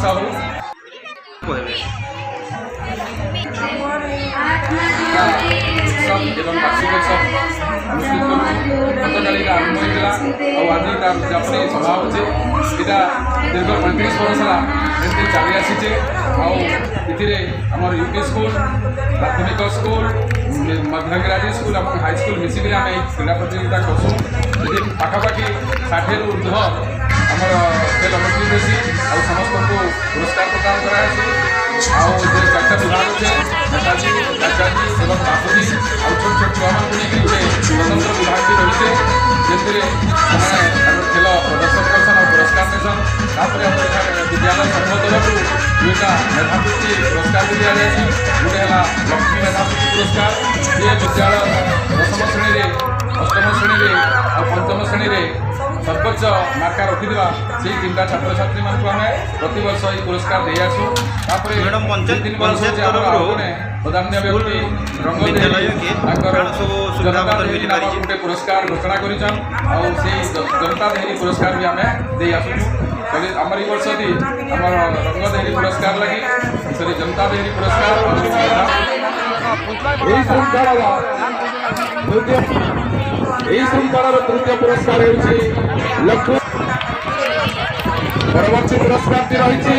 साहू एवं वार्षिक अनुष्ठित गतकाली आरंभ होता आज तार सभा होचे इटा दीर्घ 35 वर्ष है चली आसीचे आमर यूपी स्कूल प्राथमिक स्कूल मध्यग्राजी स्कूल और हाई स्कूल मिसिक आम क्रीड़ा प्रतियोगिता करसूँ पाखापाखि 60 रु ऊर्ध आमर खेल अनुष्ठित होती और समस्त को पुरस्कार प्रदान कराई चार्टा विभाग अच्छे नेताजी राजाजी एवं बापूजी और छोट छोट छुआ मान गोटे स्वतंत्र विभाग भी रही है खेल प्रदर्शन करसन और पुरस्कार देसन विद्यालय संघ तरफ दुईटा मेधावृत्ति पुरस्कार भी दि जाए गोटे है लक्ष्मी मेधावृत्ति पुरस्कार ये विद्यालय 10म श्रेणी अष्टम श्रेणी और पंचम श्रेणी सर्वोच्च मार्का रखिदा से 3टा छात्र छात्री मानक आम प्रतिवर्ष ये पुरस्कार दे आसू प्रधान्य व्यक्ति गोटे पुरस्कार घोषणा कर जनता देहरी पुरस्कार भी आम दे आसुँ आमर ये वर्ष भी आम रंग देहरी पुरस्कार लगी से जनता देहरी पुरस्कार श्रृंखलार तृतीय पुरस्कार परवर्ती पुरस्कार रही